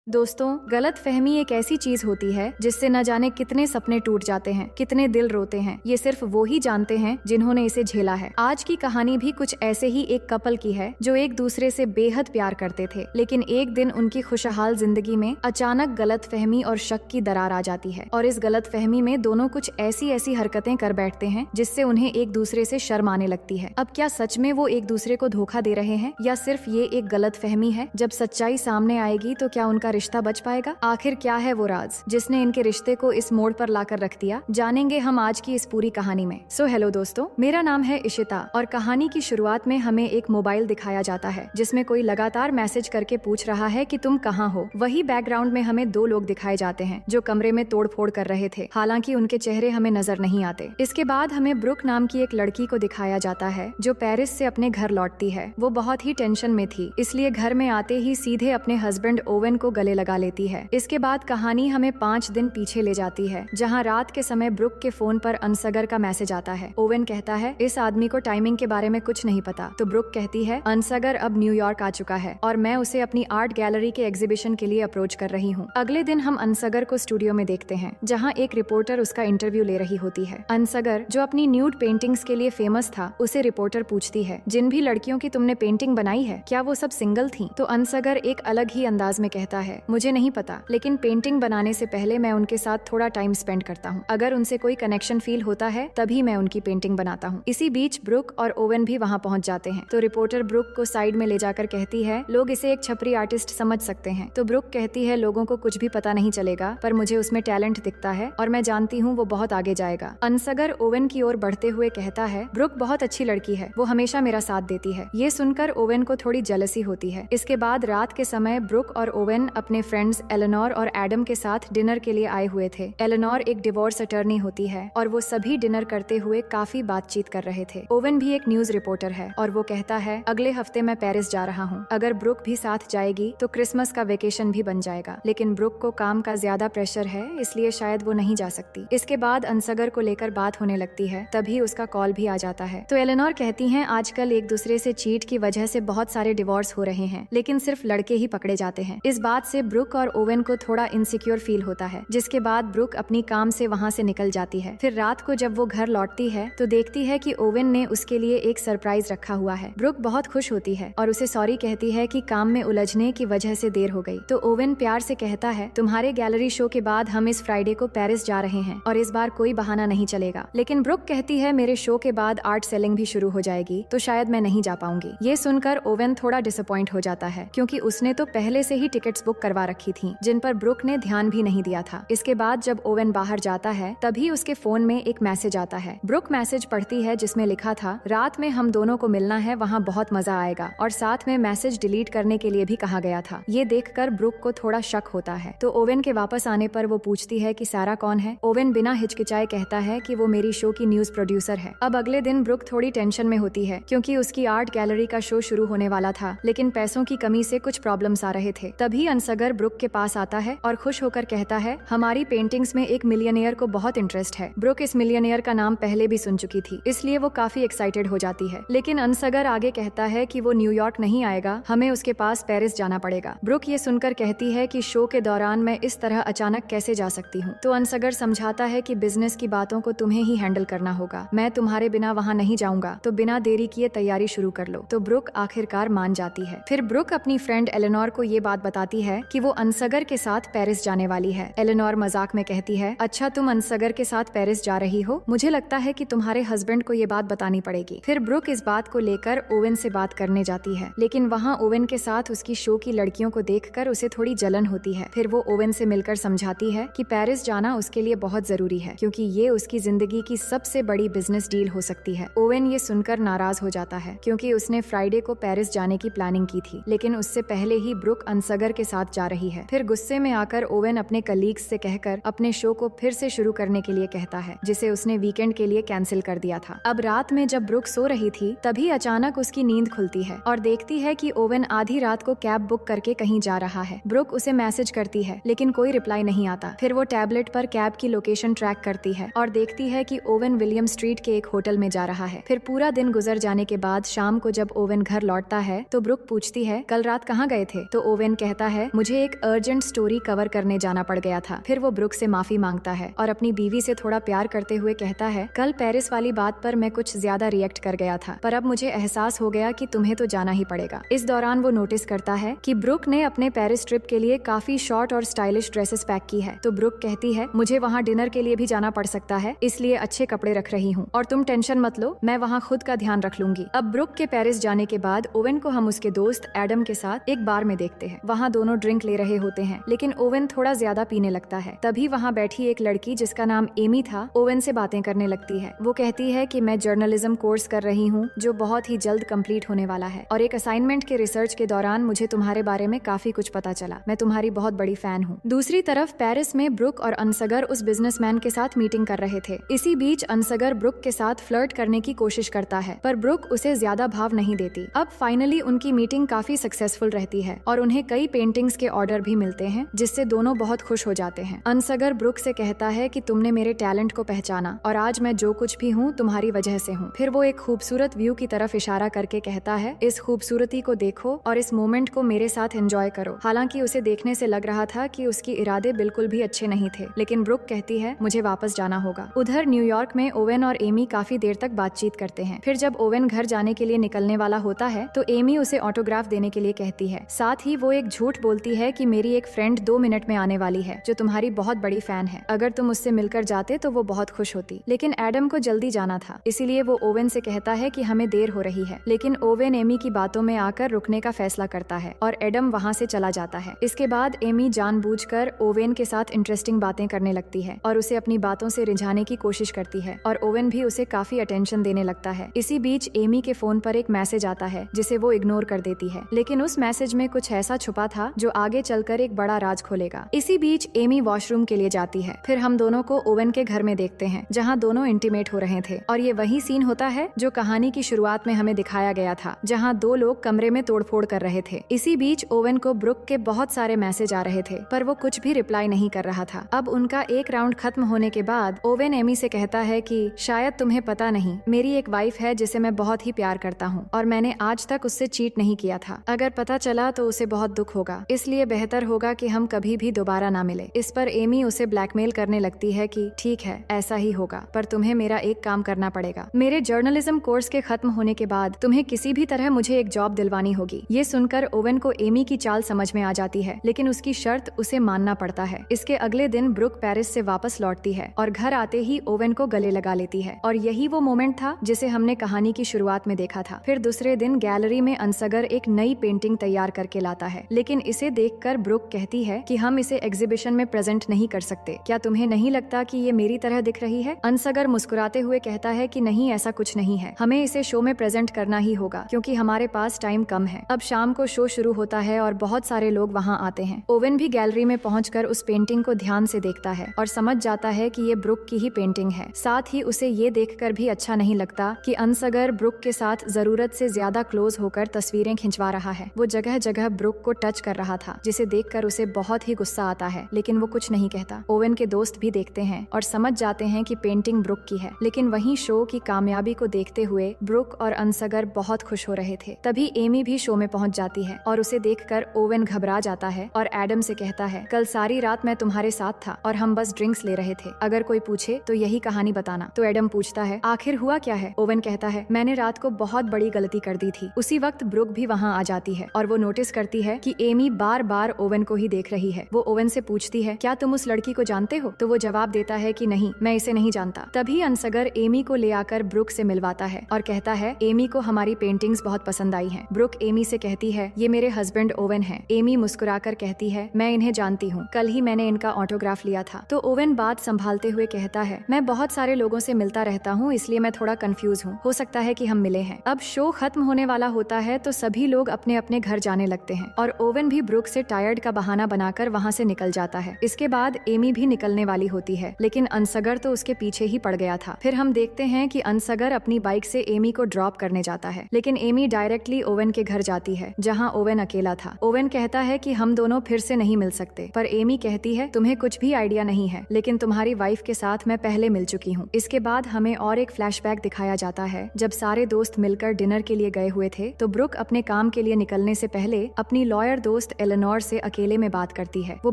दोस्तों, गलत फहमी एक ऐसी चीज होती है जिससे न जाने कितने सपने टूट जाते हैं, कितने दिल रोते हैं। ये सिर्फ वो ही जानते हैं जिन्होंने इसे झेला है। आज की कहानी भी कुछ ऐसे ही एक कपल की है जो एक दूसरे से बेहद प्यार करते थे, लेकिन एक दिन उनकी खुशहाल जिंदगी में अचानक गलत फहमी और शक की दरार आ जाती है। और इस गलत फहमी में दोनों कुछ ऐसी ऐसी हरकतें कर बैठते हैं जिससे उन्हें एक दूसरे से शर्म आने लगती है। अब क्या सच में वो एक दूसरे को धोखा दे रहे हैं या सिर्फ ये एक गलत फहमी है? जब सच्चाई सामने आएगी तो क्या उनका रिश्ता बच पाएगा? आखिर क्या है वो राज जिसने इनके रिश्ते को इस मोड़ पर लाकर रख दिया? जानेंगे हम आज की इस पूरी कहानी में। हेलो दोस्तों, मेरा नाम है इशिता और कहानी की शुरुआत में हमें एक मोबाइल दिखाया जाता है जिसमें कोई लगातार मैसेज करके पूछ रहा है कि तुम कहाँ हो। वही बैकग्राउंड में हमें दो लोग दिखाए जाते हैं जो कमरे में तोड़फोड़ कर रहे थे, हालांकि उनके चेहरे हमें नजर नहीं आते। इसके बाद हमें ब्रुक नाम की एक लड़की को दिखाया जाता है जो पेरिस से अपने घर लौटती है। वो बहुत ही टेंशन में थी, इसलिए घर में आते ही सीधे अपने हस्बैंड ओवेन को गले लगा लेती है। इसके बाद कहानी हमें 5 दिन पीछे ले जाती है, जहां रात के समय ब्रुक के फोन पर अनसगर का मैसेज आता है। ओवेन कहता है इस आदमी को टाइमिंग के बारे में कुछ नहीं पता, तो ब्रुक कहती है अनसगर अब न्यूयॉर्क आ चुका है और मैं उसे अपनी आर्ट गैलरी के एग्जीबिशन के लिए अप्रोच कर रही हूँ। अगले दिन हम अनसगर को स्टूडियो में देखते हैं जहाँ एक रिपोर्टर उसका इंटरव्यू ले रही होती है। अनसगर जो अपनी न्यूड पेंटिंग्स के लिए फेमस था, उसे रिपोर्टर पूछती है जिन भी लड़कियों की तुमने पेंटिंग बनाई है क्या वो सब सिंगल थी? तो अनसगर एक अलग ही अंदाज में कहता है मुझे नहीं पता, लेकिन पेंटिंग बनाने से पहले मैं उनके साथ थोड़ा टाइम स्पेंड करता हूँ। अगर उनसे कोई कनेक्शन फील होता है तभी मैं उनकी पेंटिंग बनाता हूँ। इसी बीच ब्रुक और ओवेन भी वहाँ पहुँच जाते हैं, तो रिपोर्टर ब्रुक को साइड में ले जाकर कहती है लोग इसे एक छपरी आर्टिस्ट समझ सकते हैं। तो ब्रुक कहती है लोगों को कुछ भी पता नहीं चलेगा, पर मुझे उसमें टैलेंट दिखता है और मैं जानती हूँ वो बहुत आगे जाएगा। अनसगर ओवेन की ओर बढ़ते हुए कहता है ब्रुक बहुत अच्छी लड़की है, वो हमेशा मेरा साथ देती है। ये सुनकर ओवेन को थोड़ी जेलसी होती है। इसके बाद रात के समय ब्रुक और ओवेन अपने फ्रेंड्स एलेनोर और एडम के साथ डिनर के लिए आए हुए थे। एलेनोर एक डिवोर्स अटर्नी होती है और वो सभी डिनर करते हुए काफी बातचीत कर रहे थे। ओवेन भी एक न्यूज रिपोर्टर है और वो कहता है अगले हफ्ते मैं पेरिस जा रहा हूँ। अगर ब्रुक भी साथ जाएगी तो क्रिसमस का वेकेशन भी बन जाएगा, लेकिन ब्रुक को काम का ज्यादा प्रेशर है, इसलिए शायद वो नहीं जा सकती। इसके बाद अनसगर को लेकर बात होने लगती है, तभी उसका कॉल भी आ जाता है। तो एलेनोर कहती है आजकल एक दूसरे से चीट की वजह से बहुत सारे डिवोर्स हो रहे हैं, लेकिन सिर्फ लड़के ही पकड़े जाते हैं। इस बात से ब्रुक और ओवेन को थोड़ा इनसिक्योर फील होता है, जिसके बाद ब्रुक अपनी काम से वहाँ से निकल जाती है। फिर रात को जब वो घर लौटती है तो देखती है कि ओवेन ने उसके लिए एक सरप्राइज रखा हुआ है। ब्रुक बहुत खुश होती है और उसे सॉरी कहती है कि काम में उलझने की वजह से देर हो गई। तो ओवेन प्यार से कहता है तुम्हारे गैलरी शो के बाद हम इस फ्राइडे को पेरिस जा रहे हैं और इस बार कोई बहाना नहीं चलेगा। लेकिन ब्रुक कहती है मेरे शो के बाद आर्ट सेलिंग भी शुरू हो जाएगी, तो शायद मैं नहीं जा पाऊंगी। ये सुनकर ओवेन थोड़ा डिसअपॉइंट हो जाता है, क्योंकि उसने तो पहले से ही टिकट्स बुक करवा रखी थी, जिन पर ब्रुक ने ध्यान भी नहीं दिया था। इसके बाद जब ओवेन बाहर जाता है तभी उसके फोन में एक मैसेज आता है। ब्रुक मैसेज पढ़ती है जिसमें लिखा था रात में हम दोनों को मिलना है, वहाँ बहुत मजा आएगा, और साथ में मैसेज डिलीट करने के लिए भी कहा गया था। ये देखकर ब्रुक को थोड़ा शक होता है, तो ओवेन के वापस आने पर वो पूछती है कि सारा कौन है। ओवेन बिना हिचकिचाए कहता है कि वो मेरी शो की न्यूज प्रोड्यूसर है। अब अगले दिन ब्रुक थोड़ी टेंशन में होती है, क्योंकि उसकी आर्ट गैलरी का शो शुरू होने वाला था, लेकिन पैसों की कमी से कुछ प्रॉब्लम्स आ रहे थे। तभी अनसगर ब्रुक के पास आता है और खुश होकर कहता है हमारी पेंटिंग्स में एक मिलियनियर को बहुत इंटरेस्ट है। ब्रुक इस मिलियनियर का नाम पहले भी सुन चुकी थी, इसलिए वो काफी एक्साइटेड हो जाती है। लेकिन अनसगर आगे कहता है कि वो न्यूयॉर्क नहीं आएगा, हमें उसके पास पेरिस जाना पड़ेगा। ब्रुक ये सुनकर कहती है कि शो के दौरान मैं इस तरह अचानक कैसे जा सकती हूँ। तो अनसगर समझाता है कि बिजनेस की बातों को तुम्हें ही हैंडल करना होगा, मैं तुम्हारे बिना वहाँ नहीं जाऊंगा, तो बिना देरी किए तैयारी शुरू कर लो। तो ब्रुक आखिरकार मान जाती है। फिर ब्रुक अपनी फ्रेंड एलेनोर को ये बात बताती है कि वो अनसगर के साथ पेरिस जाने वाली है। एलेनोर मजाक में कहती है अच्छा तुम अनसगर के साथ पेरिस जा रही हो, मुझे लगता है कि तुम्हारे हस्बैंड को ये बात बतानी पड़ेगी। फिर ब्रुक इस बात को लेकर ओवेन से बात करने जाती है, लेकिन वहाँ ओवेन के साथ उसकी शो की लड़कियों को देखकर उसे थोड़ी जलन होती है। फिर वो ओवेन से मिलकर समझाती है कि पेरिस जाना उसके लिए बहुत जरूरी है, क्योंकि ये उसकी जिंदगी की सबसे बड़ी बिजनेस डील हो सकती है। ओवेन ये सुनकर नाराज हो जाता है, क्योंकि उसने फ्राइडे को पेरिस जाने की प्लानिंग की थी, लेकिन उससे पहले ही ब्रुक अनसगर के साथ जा रही है। फिर गुस्से में आकर ओवेन अपने कलीग्स से कहकर अपने शो को फिर से शुरू करने के लिए कहता है, जिसे उसने वीकेंड के लिए कैंसिल कर दिया था। अब रात में जब ब्रुक सो रही थी तभी अचानक उसकी नींद खुलती है और देखती है कि ओवेन आधी रात को कैब बुक करके कहीं जा रहा है। ब्रुक उसे मैसेज करती है, लेकिन कोई रिप्लाई नहीं आता। फिर वो टैबलेट पर कैब की लोकेशन ट्रैक करती है और देखती है कि ओवेन विलियम स्ट्रीट के एक होटल में जा रहा है। फिर पूरा दिन गुजर जाने के बाद शाम को जब ओवेन घर लौटता है तो ब्रुक पूछती है कल रात कहाँ गए थे? तो ओवेन कहता है मुझे एक अर्जेंट स्टोरी कवर करने जाना पड़ गया था। फिर वो ब्रुक से माफी मांगता है और अपनी बीवी से थोड़ा प्यार करते हुए कहता है, कल पेरिस वाली बात पर मैं कुछ ज्यादा रिएक्ट कर गया था, पर अब मुझे एहसास हो गया कि तुम्हें तो जाना ही पड़ेगा। इस दौरान वो नोटिस करता है कि ब्रुक ने अपने पेरिस ट्रिप के लिए काफी शॉर्ट और स्टाइलिश ड्रेसेस पैक की है। तो ब्रुक कहती है, मुझे वहाँ डिनर के लिए भी जाना पड़ सकता है, इसलिए अच्छे कपड़े रख रही हूँ और तुम टेंशन मत लो, मैं वहाँ खुद का ध्यान रख लूंगी। अब ब्रुक के पेरिस जाने के बाद ओवेन को हम उसके दोस्त एडम के साथ एक बार में देखते हैं। वहाँ दोनों ड्रिंक ले रहे होते हैं, लेकिन ओवेन थोड़ा ज्यादा पीने लगता है। तभी वहाँ बैठी एक लड़की जिसका नाम एमी था, ओवेन से बातें करने लगती है। वो कहती है कि मैं जर्नलिज्म कोर्स कर रही हूँ जो बहुत ही जल्द कंप्लीट होने वाला है और एक असाइनमेंट के रिसर्च के दौरान मुझे तुम्हारे बारे में काफी कुछ पता चला। मैं तुम्हारी बहुत बड़ी फैन हूँ। दूसरी तरफ पेरिस में ब्रुक और अनसगर उस बिजनेसमैन के साथ मीटिंग कर रहे थे। इसी बीच अनसगर ब्रुक के साथ फ्लर्ट करने की कोशिश करता है, पर ब्रुक उसे ज्यादा भाव नहीं देती। अब फाइनली उनकी मीटिंग काफी सक्सेसफुल रहती है और उन्हें कई पेंटिंग्स के ऑर्डर भी मिलते हैं, जिससे दोनों बहुत खुश हो जाते हैं। अनसगर ब्रुक से कहता है कि तुमने मेरे टैलेंट को पहचाना और आज मैं जो कुछ भी हूँ तुम्हारी वजह से हूँ। फिर वो एक खूबसूरत व्यू की तरफ इशारा करके कहता है, इस खूबसूरती को देखो और इस मोमेंट को मेरे साथ एंजॉय करो। हालांकि उसे देखने से लग रहा था कि उसके इरादे बिल्कुल भी अच्छे नहीं थे, लेकिन ब्रुक कहती है, मुझे वापस जाना होगा। उधर न्यूयॉर्क में ओवेन और एमी काफी देर तक बातचीत करते हैं। फिर जब ओवेन घर जाने के लिए निकलने वाला होता है तो एमी उसे ऑटोग्राफ देने के लिए कहती है। साथ ही वो एक झूठ बोलती है कि मेरी एक फ्रेंड 2 मिनट में आने वाली है जो तुम्हारी बहुत बड़ी फैन है। अगर तुम उससे मिलकर जाते तो वो बहुत खुश होती। लेकिन एडम को जल्दी जाना था, इसीलिए वो ओवेन से कहता है कि हमें देर हो रही है। लेकिन ओवेन एमी की बातों में आकर रुकने का फैसला करता है और एडम वहाँ से चला जाता है। इसके बाद एमी जानबूझकर ओवेन के साथ इंटरेस्टिंग बातें करने लगती है और उसे अपनी बातों से रिझाने की कोशिश करती है और ओवेन भी उसे काफी अटेंशन देने लगता है। इसी बीच एमी के फोन पर एक मैसेज आता है जिसे वो इग्नोर कर देती है, लेकिन उस मैसेज में कुछ ऐसा छुपा था जो आगे चलकर एक बड़ा राज खोलेगा। इसी बीच एमी वॉशरूम के लिए जाती है। फिर हम दोनों को ओवेन के घर में देखते हैं जहाँ दोनों इंटीमेट हो रहे थे और ये वही सीन होता है जो कहानी की शुरुआत में हमें दिखाया गया था, जहाँ 2 लोग कमरे में तोड़फोड़ कर रहे थे। इसी बीच ओवेन को ब्रुक के बहुत सारे मैसेज आ रहे थे, पर वो कुछ भी रिप्लाई नहीं कर रहा था। अब उनका एक राउंड खत्म होने के बाद ओवेन एमी से कहता है कि शायद तुम्हें पता नहीं, मेरी एक वाइफ है जिसे मैं बहुत ही प्यार करता हूँ और मैंने आज तक उससे चीट नहीं किया था। अगर पता चला तो उसे बहुत दुख होगा, इसलिए बेहतर होगा कि हम कभी भी दोबारा ना मिले। इस पर एमी उसे ब्लैकमेल करने लगती है कि ठीक है, ऐसा ही होगा, पर तुम्हें मेरा एक काम करना पड़ेगा। मेरे जर्नलिज्म कोर्स के खत्म होने के बाद तुम्हें किसी भी तरह मुझे एक जॉब दिलवानी होगी। ये सुनकर ओवेन को एमी की चाल समझ में आ जाती है, लेकिन उसकी शर्त उसे मानना पड़ता है। इसके अगले दिन ब्रुक पेरिस से वापस लौटती है और घर आते ही ओवेन को गले लगा लेती है और यही वो मोमेंट था जिसे हमने कहानी की शुरुआत में देखा था। फिर दूसरे दिन गैलरी में अनसगर एक नई पेंटिंग तैयार करके लाता है, लेकिन इसे देखकर ब्रुक कहती है कि हम इसे एग्जीबिशन में प्रेजेंट नहीं कर सकते। क्या तुम्हें नहीं लगता कि ये मेरी तरह दिख रही है? अनसगर मुस्कुराते हुए कहता है कि नहीं, ऐसा कुछ नहीं है, हमें इसे शो में प्रेजेंट करना ही होगा क्योंकि हमारे पास टाइम कम है। अब शाम को शो शुरू होता है और बहुत सारे लोग वहाँ आते हैं। ओवेन भी गैलरी में पहुंचकर उस पेंटिंग को ध्यान से देखता है और समझ जाता है कि ये ब्रुक की ही पेंटिंग है। साथ ही उसे ये देखकर भी अच्छा नहीं लगता कि अनसगर ब्रुक के साथ जरूरत से ज्यादा क्लोज होकर तस्वीरें खिंचवा रहा है। वो जगह जगह ब्रुक को टच कर रहा था, जिसे देखकर उसे बहुत ही गुस्सा आता है, लेकिन वो कुछ नहीं कहता। ओवेन के दोस्त भी देखते हैं और समझ जाते हैं कि पेंटिंग ब्रुक की है, लेकिन वहीं शो की कामयाबी को देखते हुए ब्रुक और अनसगर बहुत खुश हो रहे थे। तभी एमी भी शो में पहुंच जाती है और उसे देखकर ओवेन घबरा जाता है और एडम से कहता है, कल सारी रात मैं तुम्हारे साथ था और हम बस ड्रिंक्स ले रहे थे, अगर कोई पूछे तो यही कहानी बताना। तो एडम पूछता है, आखिर हुआ क्या है? ओवेन कहता है, मैंने रात को बहुत बड़ी गलती कर दी थी। उसी वक्त ब्रुक भी वहाँ आ जाती है और वो नोटिस करती है कि एमी बार बार ओवेन को ही देख रही है। वो ओवेन से पूछती है, क्या तुम उस लड़की को जानते हो? तो वो जवाब देता है कि नहीं, मैं इसे नहीं जानता। तभी अनसगर एमी को ले आकर ब्रुक से मिलवाता है और कहता है, एमी को हमारी पेंटिंग्स बहुत पसंद आई हैं। ब्रुक एमी से कहती है, ये मेरे हस्बैंड ओवेन हैं। एमी मुस्कुराकर कहती है, मैं इन्हें जानती हूँ, कल ही मैंने इनका ऑटोग्राफ लिया था। तो ओवेन बात संभालते हुए कहता है, मैं बहुत सारे लोगों से मिलता रहता हूँ, इसलिए मैं थोड़ा कंफ्यूज हूँ, हो सकता है कि हम मिले हैं। अब शो खत्म होने वाला होता है तो सभी लोग अपने अपने घर जाने लगते हैं और ओवेन भी ब्रुक से टायर्ड का बहाना बनाकर वहाँ से निकल जाता है। इसके बाद एमी भी निकलने वाली होती है, लेकिन अनसगर तो उसके पीछे ही पड़ गया था। फिर हम देखते हैं कि अनसगर अपनी बाइक से एमी को ड्रॉप करने जाता है, लेकिन एमी डायरेक्टली ओवेन के घर जाती है जहाँ ओवेन अकेला था। ओवेन कहता है कि हम दोनों फिर से नहीं मिल सकते, पर एमी कहती है, तुम्हें कुछ भी आइडिया नहीं है, लेकिन तुम्हारी वाइफ के साथ मैं पहले मिल चुकी हूँ। इसके बाद हमें और एक फ्लैशबैक दिखाया जाता है जब सारे दोस्त मिलकर डिनर के लिए गए हुए थे तो ब्रुक अपने काम के लिए निकलने से पहले अपनी लॉयर दोस्त एलेनोर से अकेले में बात करती है। वो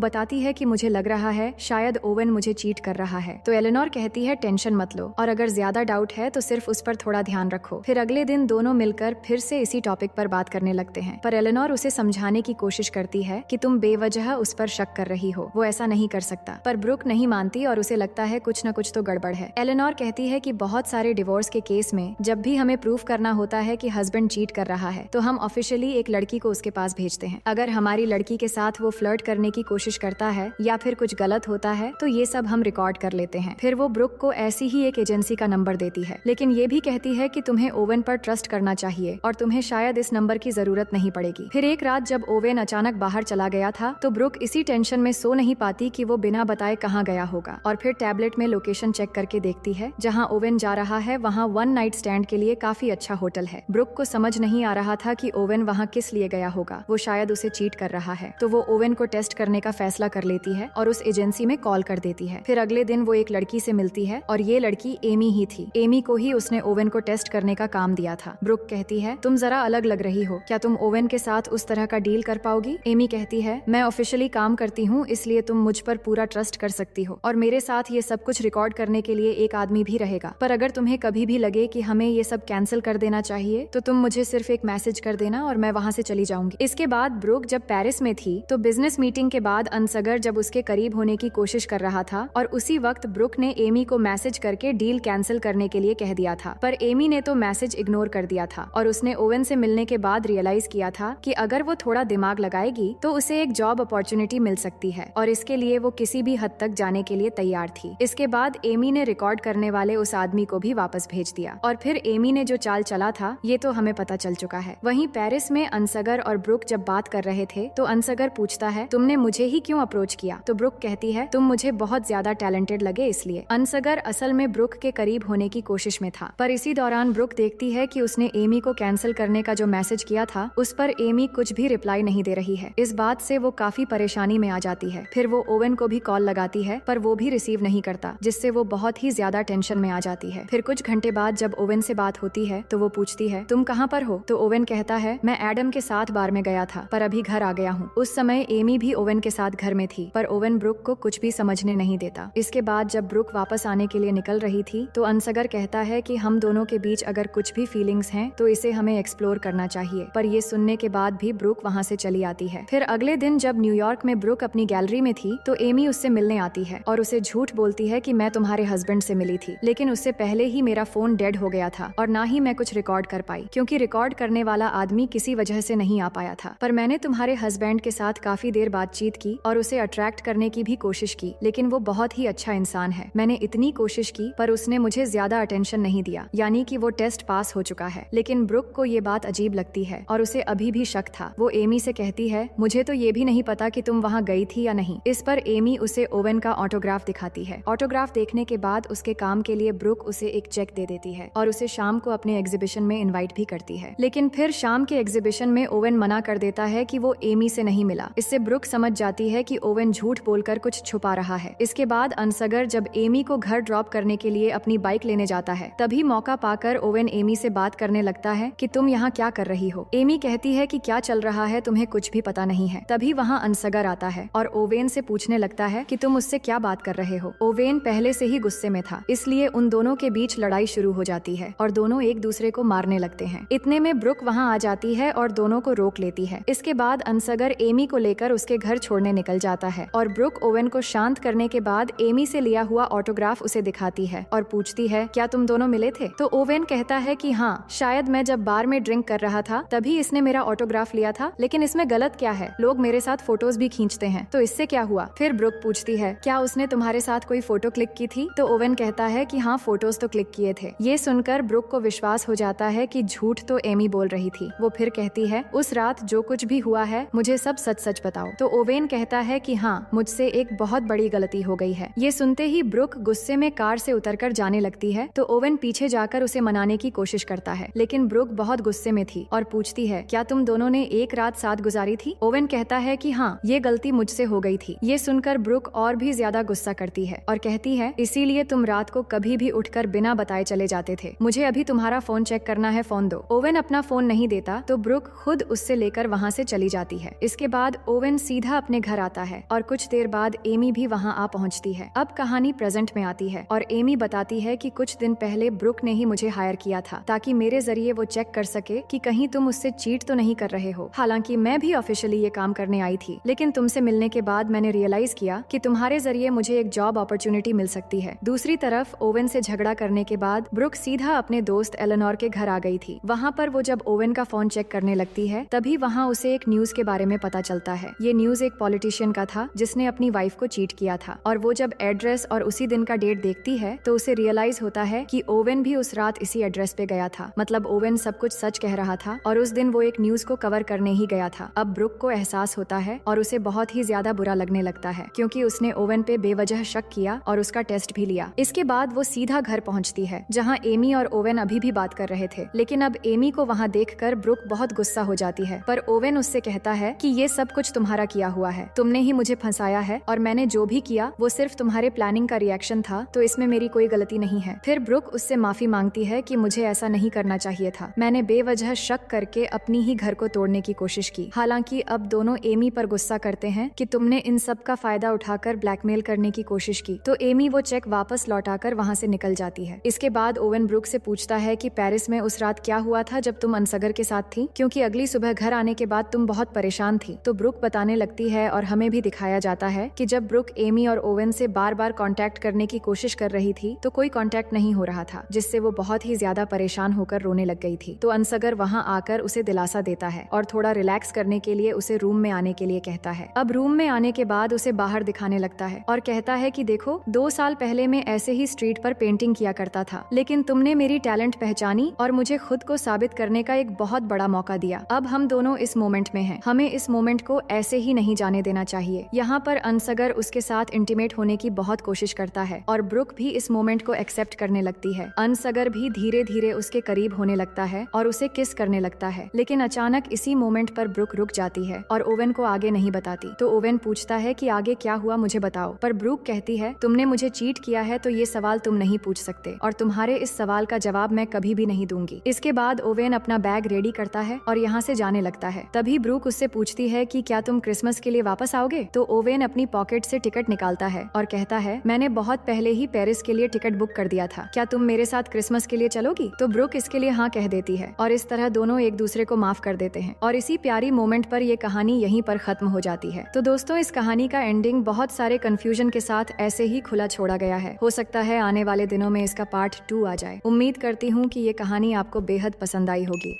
बताती है कि मुझे लग रहा है शायद ओवेन मुझे चीट कर रहा है। तो एलेनोर कहती है टेंशन मत लो, और अगर ज्यादा डाउट है तो सिर्फ उस पर थोड़ा ध्यान रखो। फिर अगले दिन दोनों मिलकर फिर से इसी टॉपिक पर बात करने लगते हैं, पर एलेनोर उसे समझाने की कोशिश करती है कि तुम बेवजह उस पर शक कर रही हो, वो ऐसा नहीं कर सकता। पर ब्रुक नहीं मानती और उसे लगता है कुछ न कुछ तो गड़बड़ है। एलेनोर कहती है कि बहुत सारे डिवोर्स के केस में जब भी हमें प्रूफ करना होता है कि हस्बैंड चीट कर रहा है तो हम ऑफिशियली एक लड़की को उसके पास भेजते हैं। अगर हमारी लड़की के साथ वो फ्लर्ट करने की कोशिश करता है या फिर कुछ गलत होता है तो ये सब हम रिकॉर्ड कर लेते हैं। फिर वो ब्रुक को ऐसी ही एक एजेंसी का नंबर देती है, लेकिन ये भी कहती है कि तुम्हें ओवेन पर ट्रस्ट करना चाहिए और तुम्हें शायद इस नंबर की जरूरत नहीं पड़ेगी। फिर एक रात जब ओवेन अचानक बाहर चला गया था तो ब्रुक इसी टेंशन में सो नहीं पाती कि वो बिना बताए कहाँ गया होगा, और फिर टैबलेट में लोकेशन चेक करके देखती है जहाँ ओवेन जा रहा है वहाँ वन नाइट स्टैंड के लिए काफी अच्छा होटल है। ब्रुक को समझ नहीं आ रहा था कि ओवेन वहाँ किस लिए गया होगा, वो शायद उसे चीट कर रहा है। तो वो ओवेन को टेस्ट करने का फैसला कर लेती है और उस एजेंसी में कॉल कर देती है। फिर अगले दिन वो एक लड़की से मिलती है और ये लड़की एमी ही थी। एमी को ही उसने ओवेन को टेस्ट करने का काम दिया था। ब्रुक कहती है तुम जरा अलग लग रही हो, क्या तुम ओवेन के साथ उस तरह का डील कर पाओगी? एमी कहती है मैं ऑफिशियली काम करती हूँ इसलिए तुम मुझ पर पूरा ट्रस्ट कर सकती हो और मेरे साथ ये सब कुछ रिकॉर्ड करने के लिए एक आदमी भी रहेगा, पर अगर तुम्हें कभी भी लगे कि हमें ये सब कैंसिल कर देना चाहिए तो तुम मुझे सिर्फ एक मैसेज कर देना और मैं वहाँ से चली जाऊंगी। इसके बाद ब्रुक जब पेरिस में थी तो बिजनेस मीटिंग के बाद अनसगर जब उसके करीब होने की कोशिश कर रहा था और उसी वक्त ब्रुक ने एमी को मैसेज करके डील कैंसिल करने के लिए कह दिया था, पर एमी ने तो मैसेज इग्नोर कर दिया था और उसने ओवेन से मिलने के बाद रियलाइज किया था कि अगर वो थोड़ा दिमाग लगाएगी तो उसे एक जॉब अपॉर्चुनिटी मिल सकती है और इसके लिए वो किसी भी हद तक जाने के लिए तैयार थी। इसके बाद एमी ने रिकॉर्ड करने वाले उस आदमी को भी वापस भेज दिया और फिर एमी ने जो चाल चला था ये तो हमें पता चल चुका है। वहीं पेरिस में अनसगर और ब्रुक जब बात कर रहे थे तो अनसगर पूछता है तुमने मुझे ही क्यों अप्रोच किया? तो ब्रुक कहती है तुम मुझे बहुत ज्यादा टैलेंटेड लगे इसलिए। अनसगर असल में ब्रुक के करीब होने की कोशिश में था, पर इसी दौरान ब्रुक देखती है कि उसने एमी को कैंसिल करने का जो मैसेज किया था उस पर एमी कुछ भी रिप्लाई नहीं दे रही है। इस बात से वो काफी परेशानी में आ जाती है। फिर वो ओवेन को भी कॉल लगाती है पर वो भी रिसीव नहीं करता, जिससे वो बहुत ही ज्यादा टेंशन में आ जाती है। फिर कुछ घंटे बाद जब ओवेन से बात होती है तो वो पूछती है तुम कहाँ पर हो? तो ओवेन कहता है मैं एडम के साथ बार में गया था पर अभी घर आ गया हूँ। उस समय एमी भी ओवेन के साथ घर में थी, पर ओवेन ब्रुक को कुछ भी समझने नहीं देता। इसके बाद जब ब्रुक वापस आने के लिए निकल रही थी तो अनसगर कहता है कि हम दोनों के बीच अगर कुछ भी फीलिंग्स हैं तो इसे हमें एक्सप्लोर करना चाहिए, पर ये सुनने के बाद भी ब्रुक वहाँ से चली आती है। फिर अगले दिन जब न्यूयॉर्क में ब्रुक अपनी गैलरी में थी तो एमी उससे मिलने आती है और उसे झूठ बोलती है कि मैं तुम्हारे हस्बैंड से मिली थी, लेकिन उससे पहले ही मेरा फोन डेड हो गया था और ना ही मैं कुछ रिकॉर्ड कर पाई क्योंकि रिकॉर्ड करने वाला आदमी किसी वजह से नहीं आ पाया था। पर मैंने तुम्हारे हस्बैंड के साथ काफी देर बातचीत की और उसे अट्रैक्ट करने की भी कोशिश की, लेकिन वो बहुत ही अच्छा इंसान है। मैंने इतनी कोशिश की पर उसने मुझे ज्यादा अटेंशन नहीं दिया, यानी कि वो टेस्ट पास हो चुका है। लेकिन ब्रुक को ये बात अजीब लगती है और उसे अभी भी शक था। वो एमी से कहती है मुझे तो ये भी नहीं पता कि तुम वहाँ गई थी या नहीं। इस पर एमी उसे ओवेन का ऑटोग्राफ दिखाती है। ऑटोग्राफ देखने के बाद उसके काम के लिए ब्रुक उसे एक चेक दे देती है और उसे शाम को अपने एग्जीबिशन में इनवाइट भी करती है। लेकिन फिर शाम के एग्जीबिशन में ओवेन मना कर देता है कि वो एमी से नहीं मिला। इससे ब्रुक समझ जाती है कि ओवेन झूठ बोलकर कुछ छुपा रहा है। इसके बाद अनसगर जब एमी को घर ड्रॉप करने के लिए अपनी बाइक लेने जाता है तभी मौका पाकर ओवेन एमी से बात करने लगता है कि तुम यहाँ क्या कर रही हो? एमी कहती है कि क्या चल रहा है तुम्हें कुछ भी पता नहीं है। तभी वहाँ अनसगर आता है और ओवेन से पूछने लगता है कि तुम उससे क्या बात कर रहे हो। ओवेन पहले से ही गुस्से में था, इसलिए उन दोनों के बीच लड़ाई शुरू हो जाती है और दोनों एक दूसरे को मारने लगते हैं। इतने में ब्रुक वहाँ आ जाती है और दोनों को रोक लेती है। इसके बाद अनसगर एमी को लेकर उसके घर छोड़ने निकल जाता है और ब्रुक ओवेन को शांत करने के बाद एमी से लिया हुआ ऑटोग्राफ उसे दिखाती है और पूछती है क्या तुम दोनों मिले थे? तो ओवेन कहता है कि हाँ, शायद मैं जब बार में ड्रिंक कर रहा था तभी इसने मेरा ऑटोग्राफ लिया था, लेकिन इसमें गलत क्या है? लोग मेरे साथ फोटोज भी खींचते हैं, तो इससे क्या हुआ? फिर ब्रुक पूछती है क्या उसने तुम्हारे साथ कोई फोटो क्लिक की थी? तो ओवेन कहता है कि हाँ, फोटोज तो क्लिक किए थे। ये सुनकर ब्रुक को विश्वास हो जाता है कि झूठ तो एमी बोल रही थी। वो फिर कहती है उस रात जो कुछ भी हुआ है मुझे सब सच सच बताओ। तो ओवेन कहता है कि हाँ, मुझसे एक बहुत बड़ी गलती हो गई है। ये सुनते ही ब्रुक गुस्से में कार से उतरकर जाने लगती है तो ओवेन पीछे जाकर उसे मनाने की कोशिश करता है, लेकिन ब्रुक बहुत गुस्से में थी और पूछती है क्या तुम दोनों ने एक रात साथ गुजारी थी? ओवेन कहता है कि हाँ, ये गलती मुझसे हो गई थी। ये सुनकर ब्रुक और भी ज्यादा गुस्सा करती है और कहती है इसीलिए तुम रात को कभी भी उठकर बिना बताए चले जाते थे। मुझे अभी तुम्हारा फोन चेक करना है, फोन दो। ओवेन अपना फोन नहीं देता तो ब्रुक खुद उससे लेकर वहाँ से चली जाती है। है। इसके बाद ओवेन सीधा अपने घर आता है और कुछ देर बाद एमी भी वहाँ आ पहुँचती है। अब कहानी प्रेजेंट में आती है और एमी बताती है कि कुछ दिन पहले ब्रुक ने ही मुझे हायर किया था ताकि मेरे जरिए वो चेक कर सके कि कहीं तुम उससे चीट तो नहीं कर रहे हो। हालांकि मैं भी ऑफिशियली ये काम करने आई थी, लेकिन तुमसे मिलने के बाद मैंने रियलाइज किया कि तुम्हारे जरिए मुझे एक जॉब अपॉर्चुनिटी मिल सकती है। दूसरी तरफ ओवेन से झगड़ा करने के बाद ब्रुक सीधा अपने दोस्त एलेनोर के घर आ गई थी। वहाँ पर वो जब ओवेन का फोन चेक करने लगती है तभी वहाँ उसे एक न्यूज के बारे में पता चलता है। ये न्यूज एक पॉलिटिशियन का था जिसने अपनी वाइफ को चीट किया था और वो जब एड्रेस और उसी दिन का डेट देखती है तो उसे रियलाइज होता है कि ओवेन भी उस रात इसी एड्रेस पे गया था। मतलब ओवेन सब कुछ सच कह रहा था और उस दिन वो एक न्यूज को कवर करने ही गया था। अब ब्रुक को एहसास होता है और उसे बहुत ही ज्यादा बुरा लगने लगता है क्योंकि उसने ओवेन पे बेवजह शक किया और उसका टेस्ट भी लिया। इसके बाद वो सीधा घर पहुंचती है जहां एमी और ओवेन अभी भी बात कर रहे थे, लेकिन अब एमी को वहां देखकर ब्रुक बहुत गुस्सा हो जाती है। पर ओवेन उससे कहता है कि ये सब कुछ तुम्हारा किया हुआ है, तुमने ही मुझे फंसाया है और मैंने जो भी किया वो सिर्फ तुम्हारे प्लानिंग का रिएक्शन था, तो इसमें मेरी कोई गलती नहीं है। फिर ब्रुक उससे माफी मांगती है कि मुझे ऐसा नहीं करना चाहिए था, मैंने बेवजह शक करके अपनी ही घर को तोड़ने की कोशिश की। हालांकि अब दोनों एमी पर गुस्सा करते हैं कि तुमने इन सब का फायदा उठाकर ब्लैकमेल करने की कोशिश की, तो एमी वो चेक वापस लौटाकर वहाँ से निकल जाती है। इसके बाद ओवेन ब्रुक से पूछता है कि पेरिस में उस रात क्या हुआ था जब तुम अनसगर के साथ थी, क्योंकि अगली सुबह घर आने के बाद तुम बहुत परेशान थी। तो ब्रुक बताने लगती है और हमें भी दिखाया जाता है कि जब ब्रुक एमी और ओवेन से बार बार कांटेक्ट करने की कोशिश कर रही थी तो कोई कांटेक्ट नहीं हो रहा था, जिससे वो बहुत ही ज्यादा परेशान होकर रोने लग गई थी। तो अनसगर वहाँ आकर उसे दिलासा देता है और थोड़ा रिलैक्स करने के लिए उसे रूम में आने के लिए कहता है। अब रूम में आने के बाद उसे बाहर दिखाने लगता है और कहता है कि देखो 2 साल पहले मैं ऐसे ही स्ट्रीट पर पेंटिंग किया करता था, लेकिन तुमने मेरी टैलेंट पहचानी और मुझे खुद को साबित करने का एक बहुत बड़ा मौका दिया। अब हम दोनों इस मोमेंट में हैं, हमें इस मोमेंट को ऐसे ही नहीं जाने देना चाहिए। यहाँ पर अनसगर उसके साथ इंटीमेट होने की बहुत कोशिश करता है और ब्रुक भी इस मोमेंट को एक्सेप्ट करने लगती है। अनसगर भी धीरे धीरे उसके करीब होने लगता है और उसे किस करने लगता है, लेकिन अचानक इसी मोमेंट पर ब्रुक रुक जाती है और ओवेन को आगे नहीं बताती। तो ओवेन पूछता है कि आगे क्या हुआ मुझे बताओ, पर ब्रुक कहती है तुमने मुझे चीट किया है तो ये सवाल तुम नहीं पूछ सकते और तुम्हारे इस सवाल का जवाब मैं कभी भी नहीं दूंगी। इसके बाद ओवेन अपना बैग रेडी करता है और यहाँ से जाने लगता है। तभी ब्रुक उससे पूछती है कि क्या तुम क्रिसमस के लिए वापस आओगे? तो ओवेन अपनी पॉकेट से टिकट निकालता है और कहता है मैंने बहुत पहले ही पेरिस के लिए टिकट बुक कर दिया था, क्या तुम मेरे साथ क्रिसमस के लिए चलोगी? तो ब्रुक इसके लिए हाँ कह देती है और इस तरह दोनों एक दूसरे को माफ कर देते हैं और इसी प्यारी मोमेंट पर ये कहानी यहीं पर खत्म हो जाती है। तो दोस्तों इस कहानी का एंडिंग बहुत सारे कंफ्यूजन के साथ ऐसे ही खुला छोड़ा गया है। हो सकता है आने वाले दिनों में इसका पार्ट 2 आ जाए। उम्मीद करती हूँ कि ये कहानी आपको बेहद पसंद आई होगी।